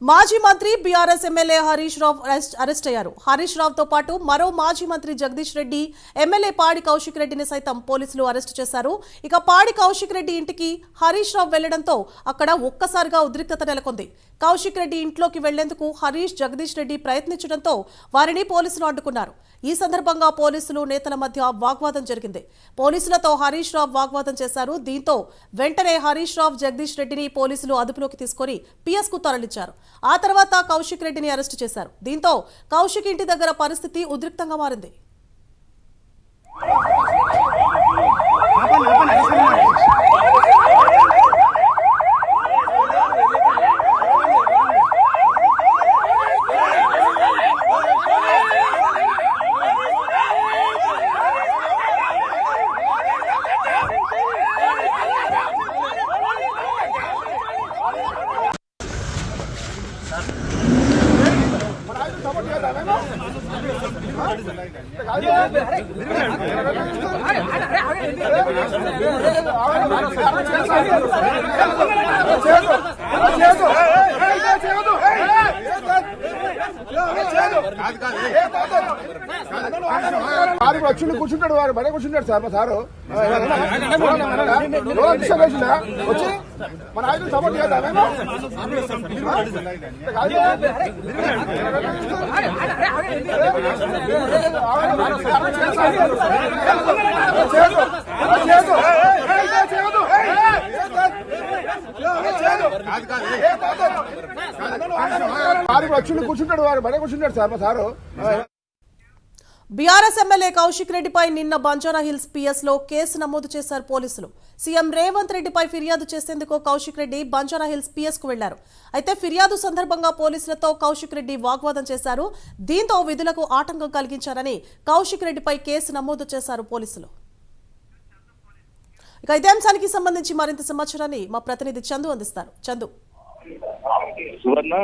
మాజీ మంత్రి BRS MLA Harish Rao arrest అయ్యారు. హరీష్ రావుతో పాటు మరో మాజీ మంత్రి జగదీష్ రెడ్డి, ఎమ్మెల్యే పాడి కౌశిక్ రెడ్డిని సైతం పోలీసులు అరెస్టు చేశారు. ఇక పాడి కౌశిక్ రెడ్డి ఇంటికి హరీష్ రావు వెళ్లడంతో అక్కడ ఒక్కసారిగా ఉద్రిక్తత నెలకొంది. కౌశిక్ రెడ్డి ఇంట్లోకి వెళ్లేందుకు హరీష్, జగదీష్ రెడ్డి ప్రయత్నించడంతో వారిని పోలీసులు అడ్డుకున్నారు. ఈ సందర్భంగా పోలీసులు నేతల మధ్య వాగ్వాదం జరిగింది. పోలీసులతో హరీష్ రావు వాగ్వాదం చేశారు. దీంతో వెంటనే హరీష్ రావు, జగదీష్ రెడ్డిని పోలీసులు అదుపులోకి తీసుకుని పిఎస్ కు తరలించారు. ఆ తర్వాత కౌశిక్ రెడ్డిని అరెస్టు చేశారు. దీంతో కౌశిక్ ఇంటి దగ్గర పరిస్థితి ఉద్రిక్తంగా మారింది. వచ్చి కూర్చుంటాడు, వాడు బడే కూర్చుంటాడు సార్. మా సారు వచ్చి మన ఐదు సపోర్ట్ చేద్దాం. వచ్చి కూర్చుంటాడు, వాడు బడే కూర్చుంటాడు సార్. మా సారు బీఆర్ఎస్ ఎమ్మెల్యే కౌశిక్ రెడ్డిపై నిన్న బంజారాహిల్స్ పిఎస్ లో కేసు నమోదు చేశారు పోలీసులు. సీఎం రేవంత్ రెడ్డిపై ఫిర్యాదు చేసేందుకు కౌశిక్ రెడ్డి బంజారాహిల్స్ పిఎస్ కు వెళ్లారు. అయితే ఫిర్యాదు సందర్భంగా పోలీసులతో కౌశిక్ రెడ్డి వాగ్వాదం చేశారు. దీంతో విధులకు ఆటంకం కలిగించారని కౌశిక్ రెడ్డిపై కేసు నమోదు చేశారు పోలీసులు. ఇక ఇదే అంశానికి సంబంధించి మరింత సమాచారాన్ని మా ప్రతినిధి చందు అందిస్తారు. చందు, సువర్ణ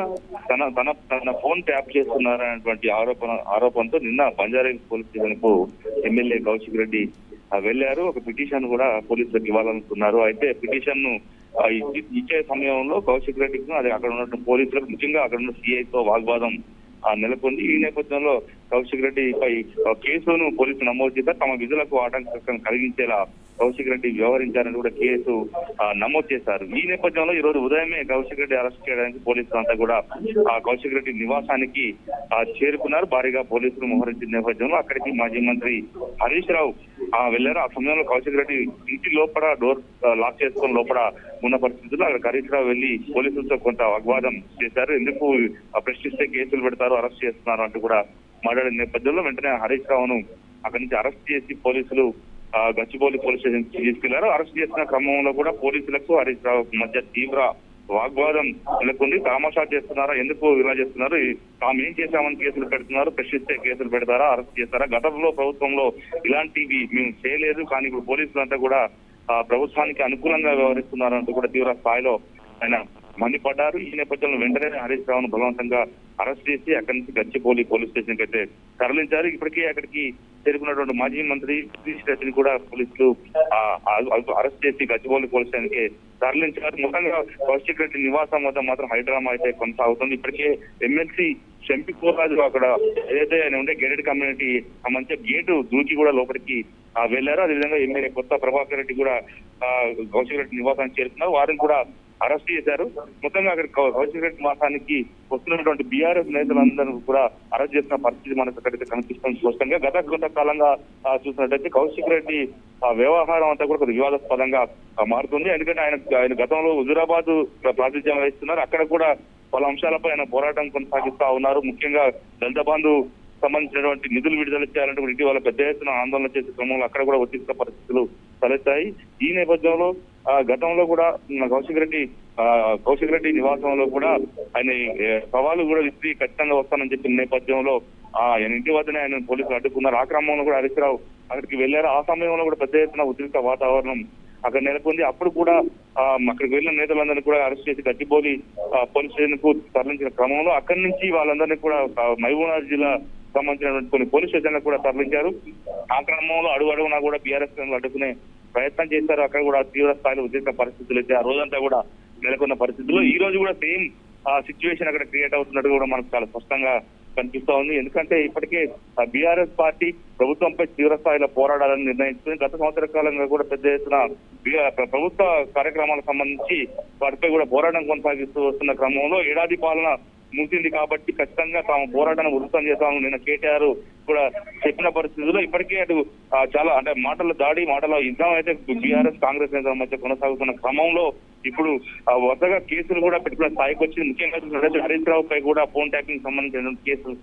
తన ఫోన్ ట్యాప్ చేస్తున్నారనేటువంటి ఆరోపణతో నిన్న బంజారాహిల్స్ పోలీస్ స్టేషన్ కు ఎమ్మెల్యే కౌశిక్ రెడ్డి వెళ్లారు. ఒక పిటిషన్ కూడా పోలీసులకు ఇవ్వాలనుకున్నారు. అయితే పిటిషన్ ను ఇచ్చే సమయంలో కౌశిక్ రెడ్డికి అది అక్కడ ఉన్నటువంటి పోలీసులకు, ముఖ్యంగా అక్కడ ఉన్న సిఐతో వాగ్వాదం నెలకొంది. ఈ నేపథ్యంలో కౌశిక్ రెడ్డిపై కేసును పోలీసులు నమోదు చేశారు. తమ విధులకు ఆటంకం కలిగించేలా కౌశిక్ రెడ్డి వ్యవహరించారని కూడా కేసు నమోదు చేశారు. ఈ నేపథ్యంలో ఈ రోజు ఉదయమే కౌశిక్ రెడ్డి అరెస్ట్ చేయడానికి పోలీసులు అంతా కూడా కౌశిక్ రెడ్డి నివాసానికి చేరుకున్నారు. భారీగా పోలీసులు మోహరించిన నేపథ్యంలో అక్కడికి మాజీ మంత్రి హరీష్ రావు వెళ్లారు. ఆ సమయంలో కౌశిక్ రెడ్డి ఇంటి లోపల డోర్ లాక్ చేసుకుని లోపల ఉన్న పరిస్థితుల్లో అక్కడ హరీష్ రావు వెళ్లి పోలీసులతో కొంత వాగ్వాదం చేశారు. ఎందుకు ప్రశ్నిస్తే కేసులు పెడతారు, అరెస్ట్ చేస్తున్నారు అంటూ కూడా మాట్లాడిన నేపథ్యంలో వెంటనే హరీష్ రావును అక్కడి నుంచి అరెస్ట్ చేసి పోలీసులు గచ్చిబౌలి పోలీస్ స్టేషన్ తీసుకెళ్లారు. అరెస్ట్ చేసిన క్రమంలో కూడా పోలీసులకు హరీష్ రావు మధ్య తీవ్ర వాగ్వాదం నెలకొంది. తమాషా చేస్తున్నారా, ఎందుకు ఇలా చేస్తున్నారు, తాము ఏం చేశామని కేసులు పెడుతున్నారు, ప్రశ్నిస్తే కేసులు పెడతారా, అరెస్ట్ చేస్తారా, గతంలో ప్రభుత్వంలో ఇలాంటివి మేము చేయలేదు, కానీ ఇప్పుడు పోలీసులంతా కూడా ప్రభుత్వానికి అనుకూలంగా వ్యవహరిస్తున్నారంటూ కూడా తీవ్ర స్థాయిలో ఆయన మండిపడ్డారు. ఈ నేపథ్యంలో వెంటనే హరీష్ రావును బలవంతంగా అరెస్ట్ చేసి అక్కడి నుంచి గచ్చిబౌలి పోలీస్ స్టేషన్ కి అయితే తరలించారు. ఇప్పటికే అక్కడికి చేరుకున్నటువంటి మాజీ మంత్రి జగదీష్ రెడ్డిని కూడా పోలీసులు అరెస్ట్ చేసి గచ్చిబౌలి పోలీస్ స్టేషన్ కి తరలించారు. మొత్తంగా కౌశిక్ రెడ్డి నివాసం వద్ద మాత్రం హైడ్రామా అయితే కొనసాగుతుంది. ఇప్పటికే ఎమ్మెల్సీ శంపి కోరాజు అక్కడ ఏదైతే ఆయన ఉండే గేటెడ్ కమ్యూనిటీ మంచి గేటు దూకి కూడా లోపలికి వెళ్లారు. అదేవిధంగా ఎమ్మెల్యే కొత్త ప్రభాకర్ రెడ్డి కూడా కౌశిక్ రెడ్డి నివాసానికి చేరుకున్నారు. వారిని కూడా అరెస్ట్ చేశారు. మొత్తంగా అక్కడ కౌశిక్ రెడ్డి నివాసానికి వస్తున్నటువంటి బీఆర్ఎస్ నేతలందరూ కూడా అరెస్ట్ చేసిన పరిస్థితి మనకు అక్కడైతే కనిపిస్తుంది స్పష్టంగా. గత కొంతకాలంగా చూసినట్టయితే కౌశిక్ రెడ్డి వ్యవహారం అంతా కూడా వివాదాస్పదంగా మారుతుంది. ఎందుకంటే ఆయన గతంలో హుజూరాబాద్ ప్రాతినిధ్యం వహిస్తున్నారు. అక్కడ కూడా పలు అంశాలపై ఆయన పోరాటం కొనసాగిస్తా ఉన్నారు. ముఖ్యంగా దళిత బంధు సంబంధించినటువంటి నిధులు విడుదల చేయాలంటే ఇటీవల పెద్ద ఎత్తున ఆందోళన చేసే క్రమంలో అక్కడ కూడా ఉద్రిక్త పరిస్థితులు తలెత్తాయి. ఈ నేపథ్యంలో గతంలో కూడా కౌశిక్ రెడ్డి నివాసంలో కూడా ఆయన సవాలు కూడా విసిరి ఖచ్చితంగా వస్తానని చెప్పిన నేపథ్యంలో ఆయన ఇంటి వద్దనే ఆయన పోలీసులు అడ్డుకున్నారు. ఆ క్రమంలో కూడా హరీష్ రావు అక్కడికి వెళ్లారు. ఆ సమయంలో కూడా పెద్ద ఎత్తున ఉద్రిక్త వాతావరణం అక్కడ నెలకొంది. అప్పుడు కూడా అక్కడికి వెళ్లిన నేతలందరినీ కూడా అరెస్ట్ చేసి గచ్చిబౌలి పోలీస్ స్టేషన్ కు తరలించిన క్రమంలో అక్కడి నుంచి వాళ్ళందరినీ కూడా మహబూబ్నగర్ జిల్లా సంబంధించినటువంటి కొన్ని పోలీస్ స్టేషన్లకు కూడా తరలించారు. ఆ క్రమంలో అడుగునా కూడా బీఆర్ఎస్ అడ్డుకునే ప్రయత్నం చేశారు. అక్కడ కూడా తీవ్ర స్థాయిలో ఉద్రిక్త పరిస్థితులు అయితే ఆ రోజంతా కూడా నెలకొన్న పరిస్థితుల్లో ఈ రోజు కూడా సేమ్ సిచ్యువేషన్ అక్కడ క్రియేట్ అవుతున్నట్టు కూడా మనకు చాలా స్పష్టంగా కనిపిస్తా ఉంది. ఎందుకంటే ఇప్పటికే బీఆర్ఎస్ పార్టీ ప్రభుత్వంపై తీవ్ర స్థాయిలో పోరాడాలని నిర్ణయించుకుంది. గత సంవత్సర కాలంగా కూడా పెద్ద ఎత్తున ప్రభుత్వ కార్యక్రమాలకు సంబంధించి వాటిపై కూడా పోరాటం కొనసాగిస్తూ వస్తున్న క్రమంలో ఏడాది పాలన ముగిసింది కాబట్టి ఖచ్చితంగా తాము పోరాటాన్ని ఉధృతం చేస్తాము నిన్న కేటీఆర్ కూడా చెప్పిన పరిస్థితుల్లో ఇప్పటికే అటు చాలా అంటే మాటల దాడి మాటల యుద్ధం అయితే బీఆర్ఎస్ కాంగ్రెస్ నేతల మధ్య కొనసాగుతున్న క్రమంలో ఇప్పుడు వరుసగా కేసులు కూడా పెట్టుకున్న స్థాయికి వచ్చింది. ముఖ్యంగా హరీష్ రావు పై కూడా ఫోన్ ట్యాపింగ్ సంబంధించిన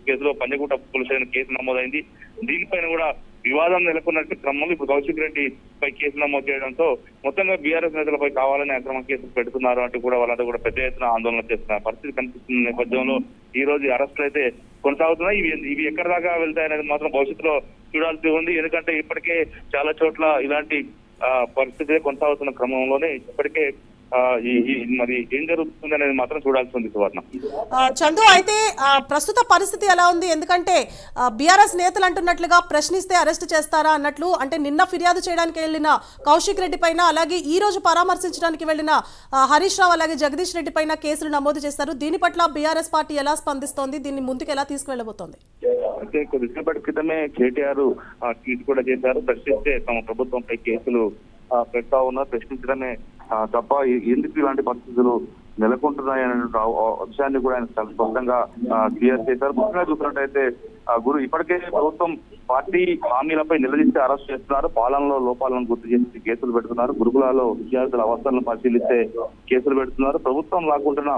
కేసులో పంజగుట్ట పోలీస్ స్టేషన్ కేసు నమోదైంది. దీనిపైన కూడా వివాదం నెలకొన్నట్టు క్రమంలో ఇప్పుడు కౌశిక్ రెడ్డి పై కేసు నమోదు చేయడంతో మొత్తంగా బీఆర్ఎస్ నేతలపై కావాలని అక్రమ కేసులు పెడుతున్నారు అంటూ కూడా వాళ్ళంతా కూడా పెద్ద ఎత్తున ఆందోళన చేస్తున్న పరిస్థితి కనిపిస్తున్న నేపథ్యంలో ఈ రోజు అరెస్టులు అయితే కొనసాగుతున్నాయి. ఇవి ఎక్కడి దాకా వెళ్తాయనేది మాత్రం భవిష్యత్తులో చూడాల్సి ఉంది. ఎందుకంటే ఇప్పటికే చాలా చోట్ల ఇలాంటి పరిస్థితి కొనసాగుతున్న క్రమంలోనే ఇప్పటికే మరి ఏం జరుగుతుంది అనేది మాత్రం చూడాల్సి ఉంది. సువర్ణ చందు, అయితే ప్రస్తుత పరిస్థితి ఎలా ఉంది? ఎందుకంటే బీఆర్ఎస్ నేతలు అంటున్నట్లుగా ప్రశ్నిస్తే అరెస్ట్ చేస్తారా అన్నట్లు, అంటే నిన్న ఫిర్యాదు చేయడానికి వెళ్ళిన కౌశిక్ రెడ్డి పైన, అలాగే ఈ రోజు పరామర్శించడానికి వెళ్ళిన హరీష్ రావు అలాగే జగదీష్ రెడ్డి పైన కేసులు నమోదు చేస్తారు. దీని పట్ల బీఆర్ఎస్ పార్టీ ఎలా స్పందిస్తోంది? దీన్ని ముందుకు ఎలా తీసుకువెళ్ళబోతోంది? అయితే కొద్దిసేపటి క్రితమే కేటీఆర్ ట్వీట్ కూడా చేశారు. ప్రశ్నిస్తే తమ ప్రభుత్వంపై కేసులు పెడతా ఉన్నారు, ప్రశ్నించడమే తప్ప ఎందుకు ఇలాంటి పరిస్థితులు నెలకొంటున్నాయనే అంశాన్ని కూడా ఆయన చాలా స్పష్టంగా క్లియర్ చేశారు. ముఖ్యంగా చూసినట్టయితే ఇప్పటికే ప్రభుత్వం పార్టీ హామీలపై నిలదీస్తే అరెస్ట్ చేస్తున్నారు, పాలనలో లోపాలను గుర్తు చేసి కేసులు పెడుతున్నారు, గురుకులాల్లో విద్యార్థుల అవస్థలను పరిశీలిస్తే కేసులు పెడుతున్నారు, ప్రభుత్వం లాక్కుంటున్న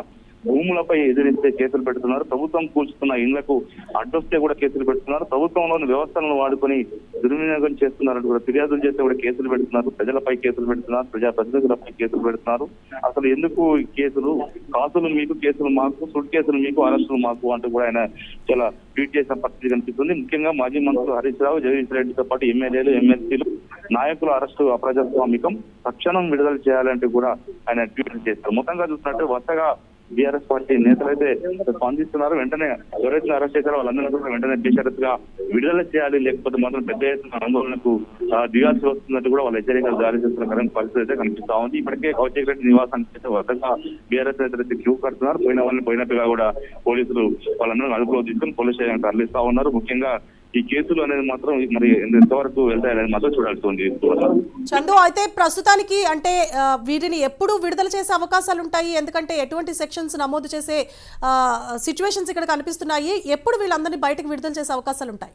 భూములపై ఎదిరిస్తే కేసులు పెడుతున్నారు, ప్రభుత్వం కూల్చుతున్న ఇళ్లకు అడ్డొస్తే కూడా కేసులు పెడుతున్నారు, ప్రభుత్వంలోని వ్యవస్థలను వాడుకొని దుర్వినియోగం చేస్తున్నారంటూ కూడా ఫిర్యాదులు చేస్తే కూడా కేసులు పెడుతున్నారు, ప్రజలపై కేసులు పెడుతున్నారు, ప్రజాప్రతినిధులపై కేసులు పెడుతున్నారు. అసలు ఎందుకు కేసులు? కాసులు మీకు, కేసులు మాకు, సూట్ కేసులు మీకు, అరెస్టులు మాకు అంటూ కూడా ఆయన చాలా ట్వీట్ చేసిన పరిస్థితి కనిపిస్తుంది. ముఖ్యంగా మాజీ మంత్రులు హరీష్ రావు, జగదీష్ రెడ్డితో పాటు ఎమ్మెల్యేలు, ఎమ్మెల్సీలు, నాయకుల అరెస్టు అప్రజాస్వామికం, తక్షణం విడుదల చేయాలంటూ కూడా ఆయన ట్వీట్ చేస్తారు. మొత్తంగా చూసినట్టు వరుసగా బీఆర్ఎస్ పార్టీ నేతలైతే స్పందిస్తున్నారు. వెంటనే ఎవరైతే అరెస్ట్ చేశారో వాళ్ళందరినీ కూడా వెంటనే బేషరతుగా విడుదల చేయాలి, లేకపోతే మాత్రం పెద్ద ఎత్తున ఆందోళనకు దిగాల్సి వస్తున్నట్టు కూడా వాళ్ళ హెచ్చరికలు జారీ చేస్తున్న పరిస్థితి అయితే కనిపిస్తా ఉంది. ఇప్పటికే కౌశిక్ రెడ్డి నివాసానికి అయితే వరుసగా బీఆర్ఎస్ నేతలైతే క్యూ కడుతున్నారు. పోయిన వాళ్ళని పోయినట్టుగా కూడా పోలీసులు వాళ్ళందరూ అదుపులో తీసుకుని పోలీస్ స్టేషన్ తరలిస్తా ఉన్నారు. ముఖ్యంగా ఈ కేసులు అనేది మాత్రం మరి ఎంతవరకు వెళ్తాయనేది మాత్రం చూడాల్సి ఉంది. చందు, అయితే ప్రస్తుతానికి అంటే వీటిని ఎప్పుడు విడుదల చేసే అవకాశాలు ఉంటాయి? ఎందుకంటే ఎటువంటి సెక్షన్స్ నమోదు చేసే సిచ్యువేషన్స్ ఇక్కడ కనిపిస్తున్నాయి. ఎప్పుడు వీళ్ళందరినీ బయటకు విడుదల చేసే అవకాశాలు ఉంటాయి?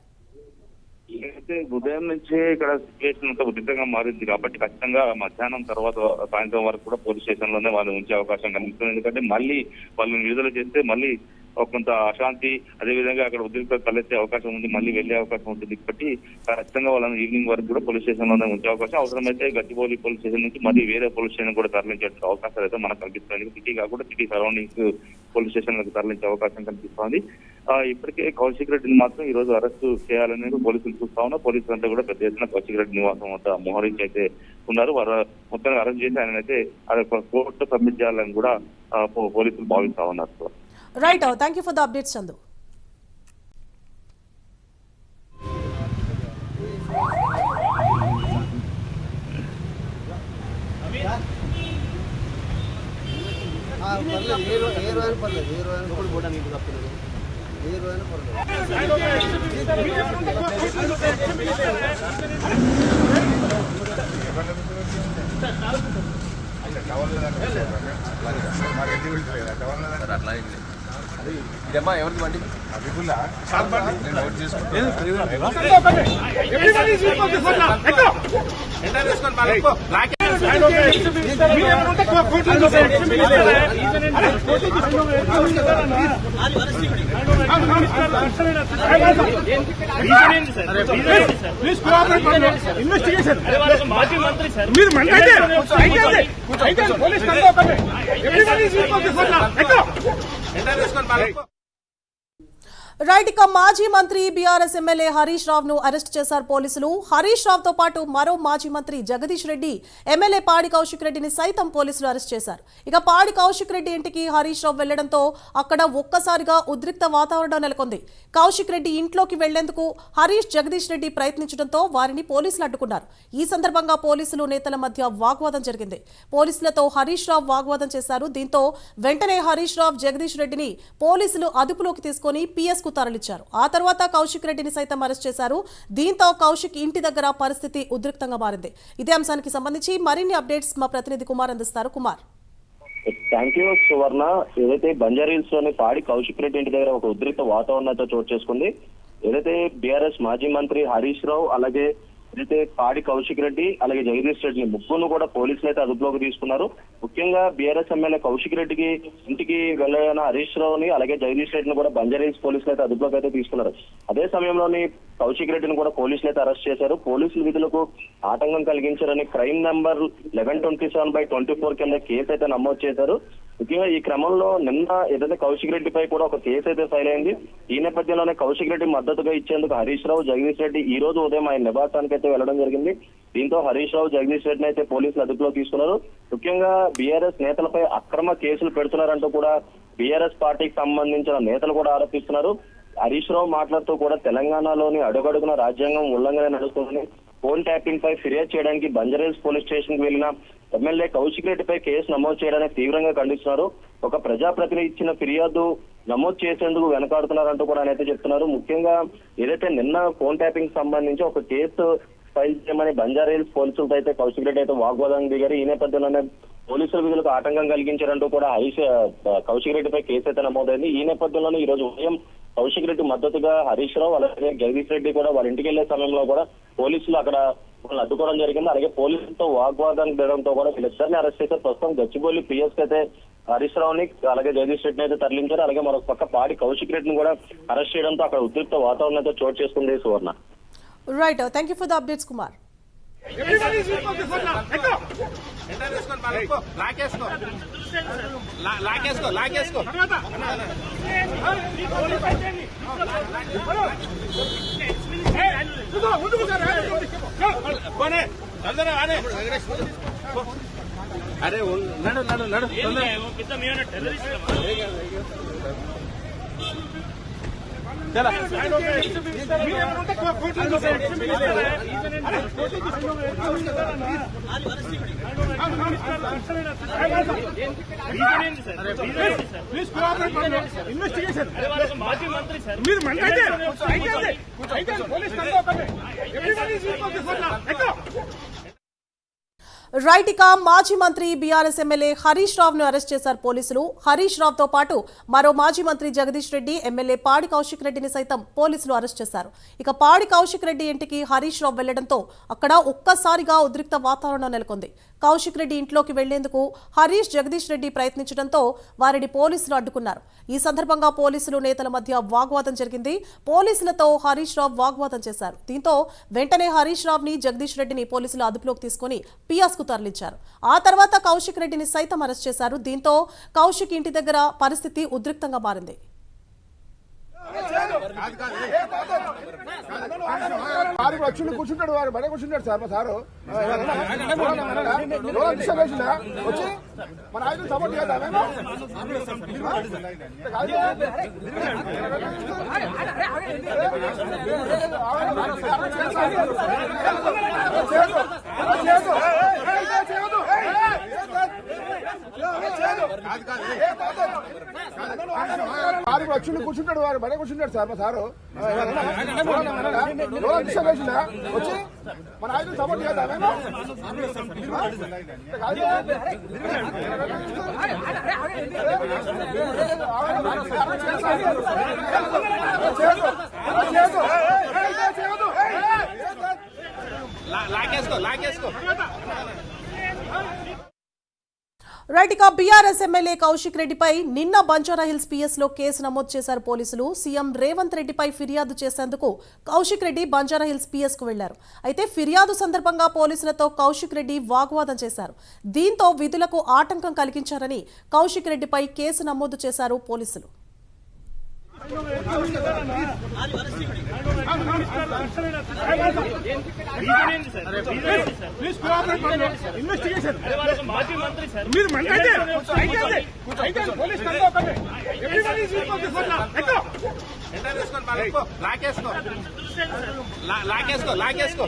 అయితే ఉదయం నుంచే ఇక్కడ సిచ్యువేషన్ అంతా ఉద్రిక్తంగా మారింది కాబట్టి ఖచ్చితంగా మధ్యాహ్నం తర్వాత సాయంత్రం వరకు కూడా పోలీస్ స్టేషన్ లోనే వాళ్ళు ఉంచే అవకాశం కనిపిస్తుంది. ఎందుకంటే మళ్ళీ వాళ్ళని విడుదల చేస్తే మళ్ళీ కొంత అశాంతి, అదేవిధంగా అక్కడ ఉద్రిక్తత తలెత్తే అవకాశం ఉంది, మళ్ళీ వెళ్లే అవకాశం ఉంటుంది. కాబట్టి ఖచ్చితంగా వాళ్ళని ఈవినింగ్ వరకు కూడా పోలీస్ స్టేషన్ లోనే ఉంచే అవకాశం, అవసరమైతే గచ్చిబౌలి పోలీస్ స్టేషన్ నుంచి మళ్ళీ వేరే పోలీస్ స్టేషన్ కూడా తరలించే అవకాశాలు అయితే మనకు కనిపిస్తుంది. సిటీ కాకుండా సిటీ సరౌండింగ్స్ పోలీస్ స్టేషన్లకు తరలించే అవకాశం కనిపిస్తోంది. ఇప్పటికే కౌశిక్ రెడ్డిని మాత్రం ఈ రోజు అరెస్ట్ చేయాలని పోలీసులు చూస్తా ఉన్నారు. పోలీసులు అంతా కూడా పెద్ద ఎత్తున కౌశిక్ రెడ్డి నివాసం వద్ద మోహరించి అయితే ఉన్నారు. వారు మొత్తంగా అరెస్ట్ చేసి ఆయన అయితే కోర్టు సబ్మిట్ చేయాలని కూడా పోలీసులు భావిస్తా ఉన్నారు. Right, thank you for the updates Chandu. ఇదమ్మా ఎవరికి బండి ఇన్వెస్టిగేషన్ రైట్, ఇక మాజీ మంత్రి బీఆర్ఎస్ ఎమ్మెల్యే హరీష్ రావ్ ను అరెస్ట్ చేశారు పోలీసులు. హరీష్ రావ్ తో పాటు మరో మాజీ మంత్రి జగదీష్ రెడ్డి, ఎమ్మెల్యే పాడి కౌశిక్ రెడ్డిని సైతం పోలీసులు అరెస్ట్ చేశారు. ఇక పాడి కౌశిక్ రెడ్డి ఇంటికి హరీష్ రావ్ వెళ్లడంతో అక్కడ ఒక్కసారిగా ఉద్రిక్త వాతావరణం నెలకొంది. కౌశిక్ రెడ్డి ఇంట్లోకి వెళ్లేందుకు హరీష్, జగదీష్ రెడ్డి ప్రయత్నించడంతో వారిని పోలీసులు అడ్డుకున్నారు. ఈ సందర్భంగా పోలీసులు నేతల మధ్య వాగ్వాదం జరిగింది. పోలీసులతో హరీష్ రావ్ వాగ్వాదం చేశారు. దీంతో వెంటనే హరీష్ రావ్, జగదీష్ రెడ్డిని పోలీసులు అదుపులోకి తీసుకుని పిఎస్ కు తరలించారు. ఆ తర్వాత కౌశిక్ రెడ్డిని సైతం అరెస్ట్ చేశారు. దీంతో కౌశిక్ ఇంటి దగ్గర పరిస్థితి ఉద్రిక్తంగా మారింది. ఇదే అంశానికి సంబంధించి మరిన్ని అప్డేట్స్ మా ప్రతినిధి కుమార్ అందిస్తారు. కుమార్. థ్యాంక్ యూ సువర్ణ. ఏదైతే బంజారీల్స్ లోని పాడి కౌశిక్ రెడ్డి ఇంటి దగ్గర ఒక ఉద్రిక్త వాతావరణంతో చోటు చేసుకుంది. ఏదైతే బీఆర్ఎస్ మాజీ మంత్రి హరీష్ రావు, అలాగే ఏదైతే పాడి కౌశిక్ రెడ్డి, అలాగే జగదీష్ రెడ్డిని ముగ్గురు కూడా పోలీసులు అయితే అదుపులోకి తీసుకున్నారు. ముఖ్యంగా బీఆర్ఎస్ ఎమ్మెల్యే కౌశిక్ రెడ్డికి ఇంటికి వెళ్ళిన హరీష్ రావుని, అలాగే జగదీష్ రెడ్డిని కూడా బంజారీల్స్ పోలీసులు అయితే అదుపులోకి అయితే తీసుకున్నారు. అదే సమయంలోని కౌశిక్ రెడ్డిని కూడా పోలీసులు అయితే అరెస్ట్ చేశారు. పోలీసుల విధులకు ఆటంకం కలిగించారని క్రైమ్ నంబర్ 1127/24 కింద కేసు అయితే నమోదు చేశారు. ముఖ్యంగా ఈ క్రమంలో నిన్న ఏదైతే కౌశిక్ రెడ్డిపై కూడా ఒక కేసు అయితే ఫైల్ అయింది. ఈ నేపథ్యంలోనే కౌశిక్ రెడ్డి మద్దతుగా ఇచ్చేందుకు హరీష్ రావు, జగదీష్ రెడ్డి ఈ రోజు ఉదయం ఆయన నివాసానికి అయితే వెళ్లడం జరిగింది. దీంతో హరీష్ రావు, జగదీష్ రెడ్డిని అయితే పోలీసులు అదుపులో తీసుకున్నారు. ముఖ్యంగా బీఆర్ఎస్ నేతలపై అక్రమ కేసులు పెడుతున్నారంటూ కూడా బీఆర్ఎస్ పార్టీకి సంబంధించిన నేతలు కూడా ఆరోపిస్తున్నారు. హరీష్ రావు మాట్లాడుతూ కూడా తెలంగాణలోని అడుగడుగున రాజ్యాంగం ఉల్లంఘన నడుస్తుందని, ఫోన్ ట్యాపింగ్ పై ఫిర్యాదు చేయడానికి బంజారీల్స్ పోలీస్ స్టేషన్ కు వెళ్లిన ఎమ్మెల్యే కౌశిక్ రెడ్డిపై కేసు నమోదు చేయడానికి తీవ్రంగా ఖండిస్తున్నారు. ఒక ప్రజాప్రతినిధి ఇచ్చిన ఫిర్యాదు నమోదు చేసేందుకు వెనకాడుతున్నారంటూ కూడా ఆయన అయితే చెప్తున్నారు. ముఖ్యంగా ఏదైతే నిన్న ఫోన్ ట్యాపింగ్ సంబంధించి ఒక కేసు ఫైల్ చేయమని బంజారీల్స్ పోలీసులతో అయితే కౌశిక్ రెడ్డి అయితే వాగ్వాదానికి దిగారు. ఈ నేపథ్యంలోనే పోలీసుల విధులకు ఆటంకం కలిగించారంటూ కూడా కౌశిక్ రెడ్డిపై కేసు అయితే నమోదైంది. ఈ నేపథ్యంలోనే ఈ రోజు ఉదయం కౌశిక్ రెడ్డి మద్దతుగా హరీష్ రావు, అలాగే జగదీష్ రెడ్డి కూడా వాళ్ళ ఇంటికి వెళ్లే సమయంలో కూడా పోలీసులు అక్కడ వాళ్ళని అడ్డుకోవడం జరిగింది. అలాగే పోలీసులతో వాగ్వాదానికి దిగడంతో కూడా వీళ్ళిద్దరిని అరెస్ట్ చేశారు. ప్రస్తుతం గచ్చిబౌలి పిఎస్ కి అయితే హరీష్ రావుని, అలాగే జగదీష్ రెడ్డిని అయితే తరలించారు. అలాగే మరొక పక్క పాడి కౌశిక్ రెడ్డిని కూడా అరెస్ట్ చేయడంతో అక్కడ ఉద్రిక్త వాతావరణం అయితే చోటు చేసుకుంది. Suvarna. Right, thank you for the updates Kumar. అరే నడు నడు నడు చలా ఇన్వెస్టిగేషన్ రైట్, ఇక మాజీ మంత్రి బీఆర్ఎస్ ఎమ్మెల్యే హరీష్ రావ్ ను అరెస్ట్ చేశారు పోలీసులు. హరీష్ రావ్ తో పాటు మరో మాజీ మంత్రి జగదీష్ రెడ్డి, ఎమ్మెల్యే పాడి కౌశిక్ రెడ్డిని సైతం పోలీసులు అరెస్ట్ చేశారు. ఇక పాడి కౌశిక్ రెడ్డి ఇంటికి హరీష్ రావ్ వెళ్లడంతో అక్కడ ఒక్కసారిగా ఉద్రిక్త వాతావరణం నెలకొంది. కౌశిక్ రెడ్డి ఇంట్లోకి వెళ్లేందుకు హరీష్, జగదీష్ రెడ్డి ప్రయత్నించడంతో వారిని పోలీసులు అడ్డుకున్నారు. ఈ సందర్భంగా పోలీసులు నేతల మధ్య వాగ్వాదం జరిగింది. పోలీసులతో హరీష్ రావ్ వాగ్వాదం చేశారు. దీంతో వెంటనే హరీష్ రావ్ ని, జగదీష్ రెడ్డిని పోలీసులు అదుపులోకి తీసుకుని పిఎస్ కు తరలించారు. ఆ తర్వాత కౌశిక్ రెడ్డిని సైతం అరెస్ట్ చేశారు. దీంతో కౌశిక్ ఇంటి దగ్గర పరిస్థితి ఉద్రిక్తంగా మారింది. వచ్చి కూర్చుంటాడు, వారు బయట కూర్చుంటాడు సార్. మా సారు వచ్చి మన ఆయన సపోర్ట్ చేద్దాం. వచ్చి కూర్చుంటాడు, వారు బయట కూర్చుంటాడు సార్. మా సారు వచ్చి మన ఆయన సపోర్ట్ చేద్దాం. రైట్, ఇక బీఆర్ఎస్ ఎమ్మెల్యే కౌశిక్ రెడ్డిపై నిన్న బంజారాహిల్స్ పిఎస్ లో కేసు నమోదు చేశారు పోలీసులు. సీఎం రేవంత్ రెడ్డిపై ఫిర్యాదు చేసేందుకు కౌశిక్ రెడ్డి బంజారాహిల్స్ పిఎస్ కు వెళ్లారు. అయితే ఫిర్యాదు సందర్భంగా పోలీసులతో కౌశిక్ రెడ్డి వాగ్వాదం చేశారు. దీంతో విధులకు ఆటంకం కలిగించారని కౌశిక్ రెడ్డిపై కేసు నమోదు చేశారు పోలీసులు. ప్లీజ్ కోఆపరేట్ ఇన్వెస్టిగేషన్ మాజీ మంత్రి సార్ మీరు మండైతే అయితే police control everybody is equal to for ఎక్కో ఎంటర్ చేసుకొని పాలకో లాకేసుకో లాకేసుకో లాకేసుకో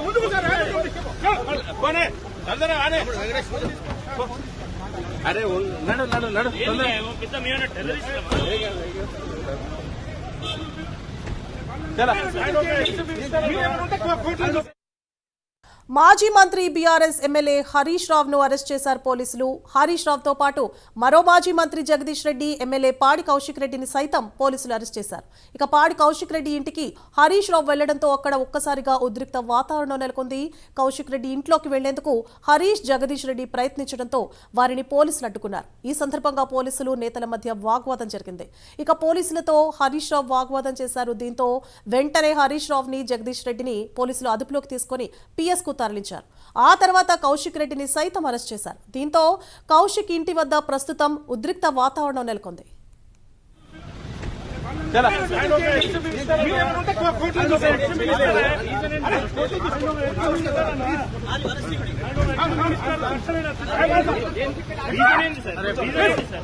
ముందుకు సార్ పోనే తొందర ఆనే అరే నడు నడు నడు మాజీ మంత్రి బీఆర్ఎస్ ఎమ్మెల్యే హరీష్ రావ్ ను అరెస్ట్ చేశారు పోలీసులు. హరీష్ రావ్ తో పాటు మరో మాజీ మంత్రి జగదీష్ రెడ్డి, ఎమ్మెల్యే పాడి కౌశిక్ రెడ్డిని సైతం పోలీసులు అరెస్ట్ చేశారు. ఇక పాడి కౌశిక్ రెడ్డి ఇంటికి హరీష్ రావ్ వెళ్లడంతో అక్కడ ఒక్కసారిగా ఉద్రిక్త వాతావరణం నెలకొంది. కౌశిక్ రెడ్డి ఇంట్లోకి వెళ్లేందుకు హరీష్, జగదీష్ రెడ్డి ప్రయత్నించడంతో వారిని పోలీసులు అడ్డుకున్నారు. ఈ సందర్భంగా పోలీసులు నేతల మధ్య వాగ్వాదం జరిగింది. ఇక పోలీసులతో హరీష్ రావ్ వాగ్వాదం చేశారు. దీంతో వెంటనే హరీష్ రావ్ ని, జగదీష్ రెడ్డిని పోలీసులు అదుపులోకి తీసుకుని పిఎస్ కు తరలించారు. ఆ తర్వాత కౌశిక్ రెడ్డిని సైతం అరెస్ట్ చేశారు. దీంతో కౌశిక్ ఇంటి వద్ద ప్రస్తుతం ఉద్రిక్త వాతావరణం నెలకొంది.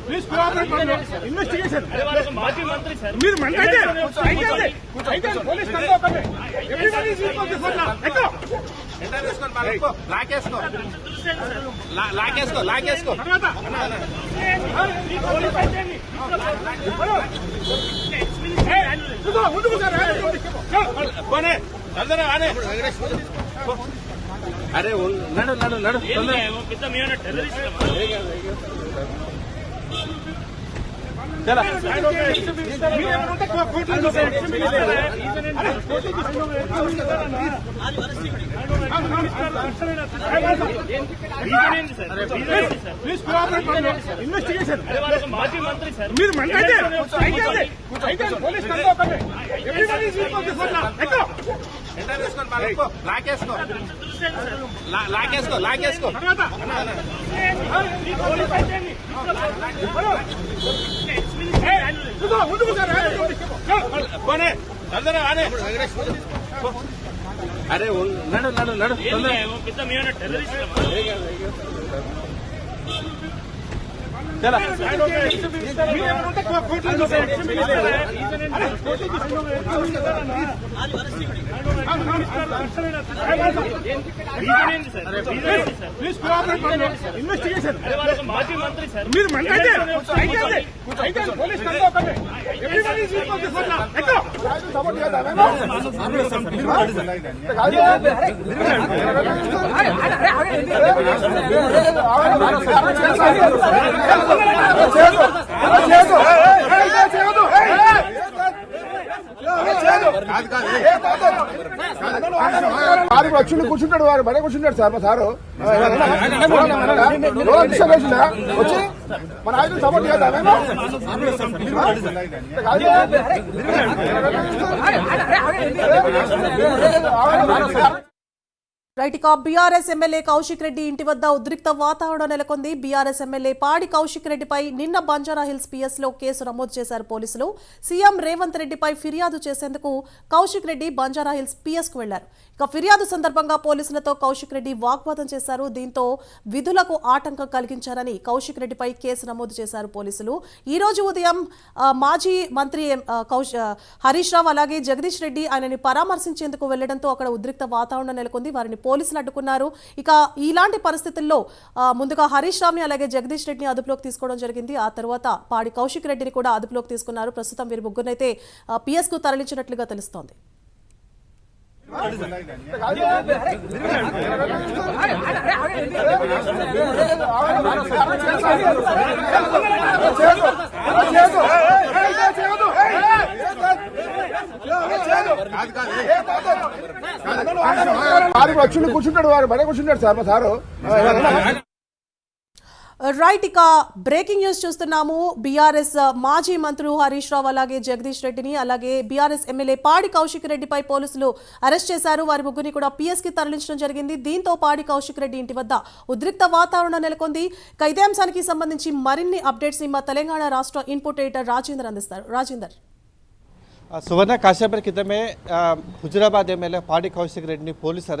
ప్లీజ్ కోఆపరేట్ ఇన్వెస్టిగేషన్ మాజీ మంత్రి సార్ మీరు మండైతే అయితే police control everybody is equal to for ఎక్కో ఎంటర్ చేసుకొని పాలకో లాకేసుకో లాకేసుకో లాకేసుకో ముందుకు సార్ పోనే తొందర ఆనే అరే నడు నడు నడు ప్లీజ్ కోఆపరేట్ ఇన్వెస్టిగేషన్ మాజీ మంత్రి సార్ మీరు మండైతే అయితే police control everybody is equal to for ఎక్కో ఎంటర్ చేసుకొని పాలకో లాకేసుకో లాకేసుకో లాకేసుకో ముందుకు సార్ పోనే తొందర ఆనే అరే నడు నడు నడు ప్లీజ్ కోఆపరేట్ ఇన్వెస్టిగేషన్ మాజీ మంత్రి సార్ మీరు మండైతే అయితే police control everybody is equal to for ఎక్కో సపోర్ట్ వారు వచ్చి కూర్చుంటాడు, వారు బయట కూర్చుంటాడు సార్ మా సారు వచ్చి మన ఆయన సపోర్ట్ చేద్దాం. రైట్, ఇక బీఆర్ఎస్ ఎమ్మెల్యే కౌశిక్ రెడ్డి ఇంటి వద్ద ఉద్రిక్త వాతావరణం నెలకొంది. బీఆర్ఎస్ ఎమ్మెల్యే పాడి కౌశిక్ రెడ్డిపై నిన్న బంజారాహిల్స్ పిఎస్ లో కేసు నమోదు చేశారు పోలీసులు. సీఎం రేవంత్ రెడ్డిపై ఫిర్యాదు చేసేందుకు కౌశిక్ రెడ్డి బంజారాహిల్స్ పిఎస్ కు వెళ్లారు. ఇక ఫిర్యాదు సందర్భంగా పోలీసులతో కౌశిక్ రెడ్డి వాగ్వాదం చేశారు. దీంతో విధులకు ఆటంకం కలిగించారని కౌశిక్ రెడ్డిపై కేసు నమోదు చేశారు పోలీసులు. ఈ రోజు ఉదయం మాజీ మంత్రి హరీష్ రావ్ అలాగే జగదీష్ రెడ్డి ఆయనని పరామర్శించేందుకు వెళ్లడంతో అక్కడ ఉద్రిక్త వాతావరణం నెలకొంది. వారిని పోలీసులు అడ్డుకున్నారు. ఇక ఇలాంటి పరిస్థితుల్లో ముందుగా హరీష్ రావ్ ని అలాగే జగదీష్ రెడ్డిని అదుపులోకి తీసుకోవడం జరిగింది. ఆ తర్వాత పాడి కౌశిక్ రెడ్డిని కూడా అదుపులోకి తీసుకున్నారు. ప్రస్తుతం వీరి ముగ్గురునైతే పిఎస్ కు తరలించినట్లుగా తెలుస్తోంది. వారు వచ్చి కూర్చుంటాడు, వారు బయట కూర్చుంటాడు సార్ మా సారు రైట్, ఇక బ్రేకింగ్ న్యూస్ చూస్తున్నాము. బీఆర్ఎస్ మాజీ మంత్రులు హరీష్ రావు అలాగే జగదీష్ రెడ్డిని అలాగే బీఆర్ఎస్ ఎమ్మెల్యే పాడి కౌశిక్ రెడ్డిపై పోలీసులు అరెస్ట్ చేశారు. వారి ముగ్గురిని కూడా పిఎస్ కి తరలించడం జరిగింది. దీంతో పాడి కౌశిక్ రెడ్డి ఇంటి వద్ద ఉద్రిక్త వాతావరణం నెలకొంది. ఇక ఇదే అంశానికి సంబంధించి మరిన్ని అప్డేట్స్ ని మా తెలంగాణ రాష్ట్ర ఇన్పుట్ ఎడిటర్ రాజేందర్ అందిస్తారు. రాజేందర్. సువర్ణ, కాసేపటి క్రితమే హుజురాబాద్ ఎమ్మెల్యే పాడి కౌశిక్ రెడ్డిని పోలీసు